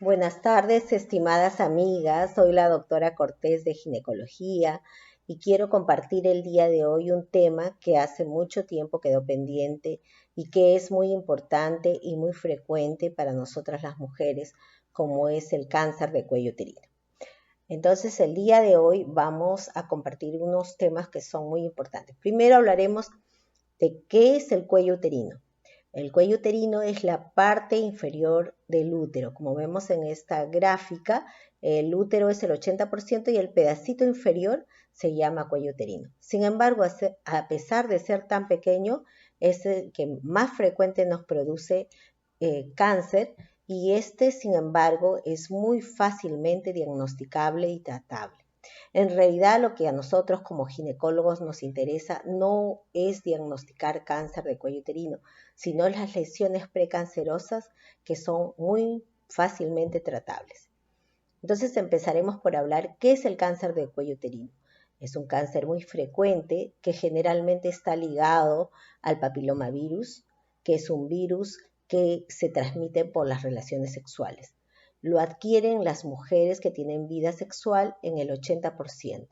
Buenas tardes, estimadas amigas. Soy la doctora Cortés de Ginecología y quiero compartir el día de hoy un tema que hace mucho tiempo quedó pendiente y que es muy importante y muy frecuente para nosotras las mujeres, como es el cáncer de cuello uterino. Entonces, el día de hoy vamos a compartir unos temas que son muy importantes. Primero hablaremos de qué es el cuello uterino. El cuello uterino es la parte inferior del útero. Como vemos en esta gráfica, el útero es el 80% y el pedacito inferior se llama cuello uterino. Sin embargo, a pesar de ser tan pequeño, es el que más frecuente nos produce cáncer y sin embargo, es muy fácilmente diagnosticable y tratable. En realidad, lo que a nosotros como ginecólogos nos interesa no es diagnosticar cáncer de cuello uterino, sino las lesiones precancerosas que son muy fácilmente tratables. Entonces empezaremos por hablar qué es el cáncer de cuello uterino. Es un cáncer muy frecuente que generalmente está ligado al papilomavirus, que es un virus que se transmite por las relaciones sexuales. Lo adquieren las mujeres que tienen vida sexual en el 80%.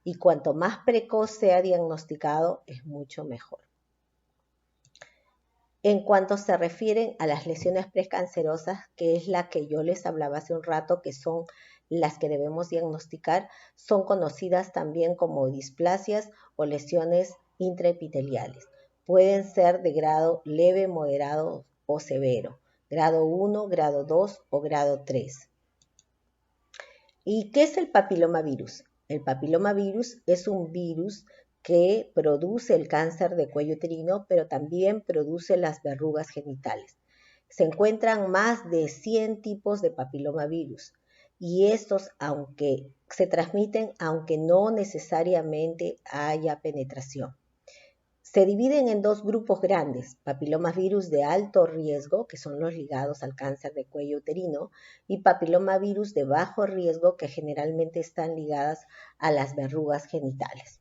Y cuanto más precoz sea diagnosticado, es mucho mejor. En cuanto se refieren a las lesiones precancerosas, que es la que yo les hablaba hace un rato, que son las que debemos diagnosticar, son conocidas también como displasias o lesiones intraepiteliales. Pueden ser de grado leve, moderado o severo, grado 1, grado 2 o grado 3. ¿Y qué es el papilomavirus? El papilomavirus es un virus que produce el cáncer de cuello uterino, pero también produce las verrugas genitales. Se encuentran más de 100 tipos de papilomavirus y estos, aunque se transmiten, aunque no necesariamente haya penetración. Se dividen en dos grupos grandes, papilomavirus de alto riesgo, que son los ligados al cáncer de cuello uterino, y papilomavirus de bajo riesgo, que generalmente están ligadas a las verrugas genitales.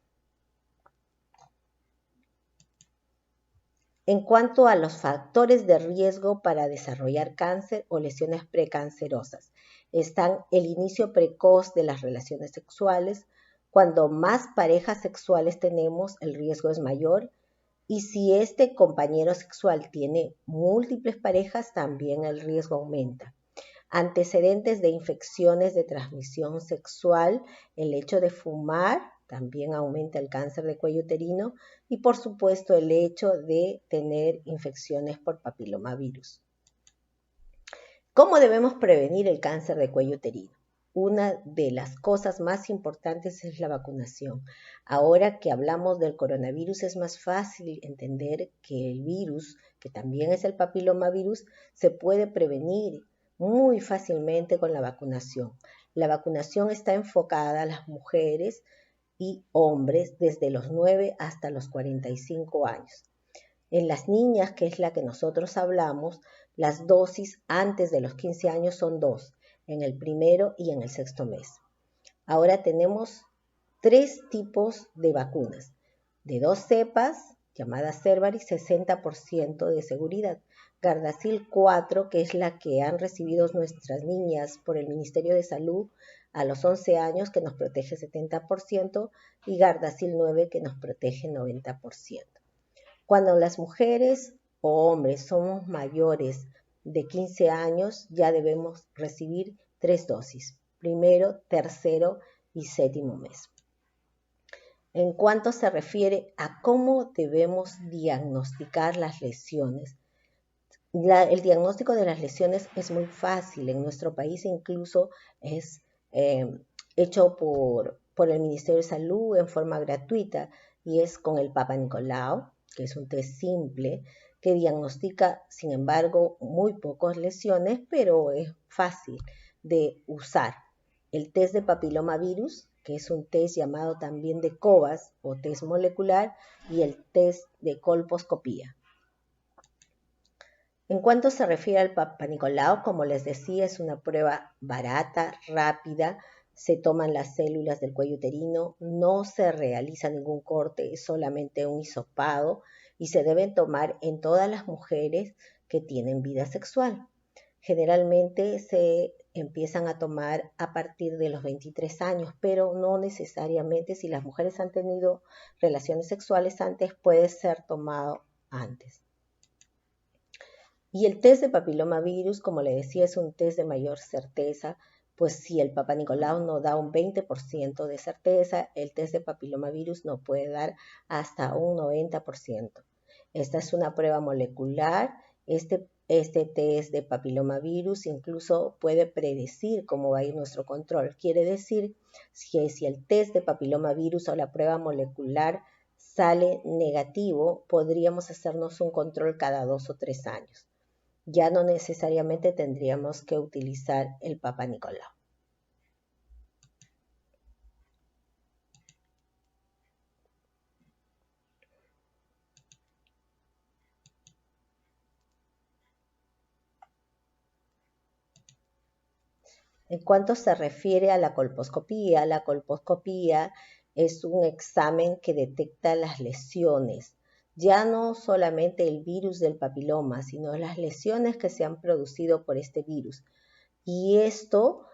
En cuanto a los factores de riesgo para desarrollar cáncer o lesiones precancerosas, están el inicio precoz de las relaciones sexuales. Cuando más parejas sexuales tenemos, el riesgo es mayor. Y si este compañero sexual tiene múltiples parejas, también el riesgo aumenta. Antecedentes de infecciones de transmisión sexual, el hecho de fumar también aumenta el cáncer de cuello uterino y por supuesto el hecho de tener infecciones por papilomavirus. ¿Cómo debemos prevenir el cáncer de cuello uterino? Una de las cosas más importantes es la vacunación. Ahora que hablamos del coronavirus es más fácil entender que el virus, que también es el papilomavirus, se puede prevenir muy fácilmente con la vacunación. La vacunación está enfocada a las mujeres y hombres desde los 9 hasta los 45 años. En las niñas, que es la que nosotros hablamos, las dosis antes de los 15 años son 2, en el primero y en el sexto mes. Ahora tenemos 3 tipos de vacunas, de 2 cepas, llamadas Cervarix, 60% de seguridad. Gardasil 4, que es la que han recibido nuestras niñas por el Ministerio de Salud a los 11 años, que nos protege 70%, y Gardasil 9, que nos protege 90%. Cuando las mujeres o hombres somos mayores de 15 años, ya debemos recibir 3 dosis, primero, tercero y séptimo mes. En cuanto se refiere a cómo debemos diagnosticar las lesiones, el diagnóstico de las lesiones es muy fácil. En nuestro país incluso es hecho por el Ministerio de Salud en forma gratuita y es con el Papa Nicolau, que es un test simple que diagnostica, sin embargo, muy pocas lesiones, pero es fácil de usar. El test de papilomavirus, que es un test llamado también de COVAS o test molecular, y el test de colposcopía. En cuanto se refiere al Papa Nicolau, como les decía, es una prueba barata, rápida, se toman las células del cuello uterino, no se realiza ningún corte, es solamente un hisopado y se deben tomar en todas las mujeres que tienen vida sexual. Generalmente se empiezan a tomar a partir de los 23 años, pero no necesariamente. Si las mujeres han tenido relaciones sexuales antes, puede ser tomado antes. Y el test de papilomavirus, como le decía, es un test de mayor certeza, pues si el Papa Nicolau no da un 20% de certeza, el test de papilomavirus no puede dar hasta un 90%. Esta es una prueba molecular. Este test de papilomavirus incluso puede predecir cómo va a ir nuestro control. Quiere decir que si el test de papilomavirus o la prueba molecular sale negativo, podríamos hacernos un control cada 2 o 3 años. Ya no necesariamente tendríamos que utilizar el Papa Nicolau. En cuanto se refiere a la colposcopía es un examen que detecta las lesiones, ya no solamente el virus del papiloma, sino las lesiones que se han producido por este virus. Y esto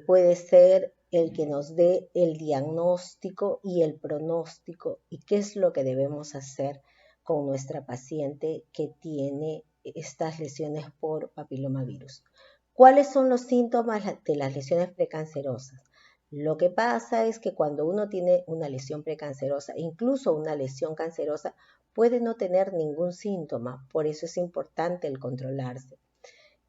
puede ser el que nos dé el diagnóstico y el pronóstico y qué es lo que debemos hacer con nuestra paciente que tiene estas lesiones por papilomavirus. ¿Cuáles son los síntomas de las lesiones precancerosas? Lo que pasa es que cuando uno tiene una lesión precancerosa, incluso una lesión cancerosa, puede no tener ningún síntoma, por eso es importante el controlarse.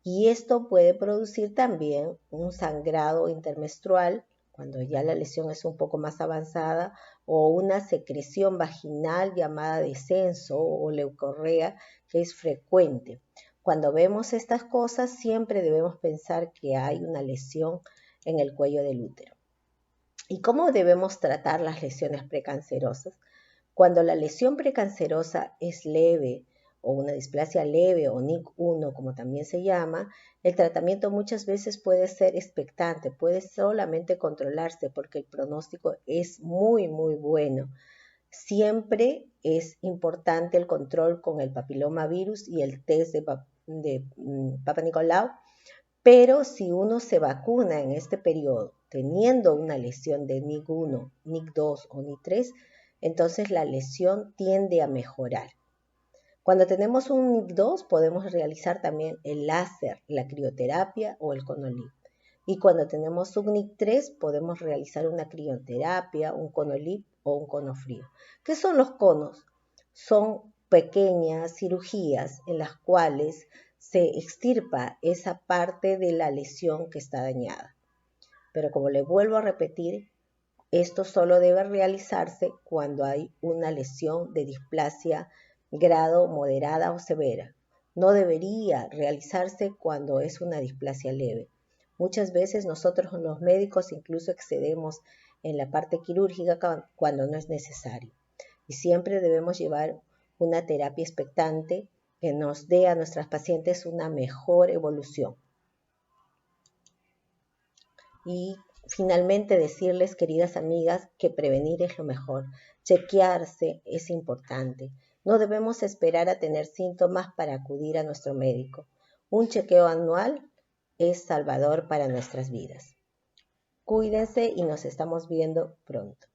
Y esto puede producir también un sangrado intermenstrual, cuando ya la lesión es un poco más avanzada, o una secreción vaginal llamada descenso o leucorrea, que es frecuente. Cuando vemos estas cosas, siempre debemos pensar que hay una lesión en el cuello del útero. ¿Y cómo debemos tratar las lesiones precancerosas? Cuando la lesión precancerosa es leve, o una displasia leve o NIC1 como también se llama, el tratamiento muchas veces puede ser expectante, puede solamente controlarse porque el pronóstico es muy bueno. Siempre es importante el control con el papilomavirus y el test de Papa Nicolau, pero si uno se vacuna en este periodo teniendo una lesión de NIC1, NIC2 o NIC3, entonces la lesión tiende a mejorar. Cuando tenemos un NIC2 podemos realizar también el láser, la crioterapia o el conolip. Y cuando tenemos un NIC3 podemos realizar una crioterapia, un conolip o un conofrío. ¿Qué son los conos? Son pequeñas cirugías en las cuales se extirpa esa parte de la lesión que está dañada. Pero como le vuelvo a repetir, esto solo debe realizarse cuando hay una lesión de displasia grado moderada o severa. No debería realizarse cuando es una displasia leve. Muchas veces nosotros los médicos incluso excedemos en la parte quirúrgica cuando no es necesario. Y siempre debemos llevar una terapia expectante que nos dé a nuestras pacientes una mejor evolución. Y finalmente decirles, queridas amigas, que prevenir es lo mejor. Chequearse es importante. No debemos esperar a tener síntomas para acudir a nuestro médico. Un chequeo anual es salvador para nuestras vidas. Cuídense y nos estamos viendo pronto.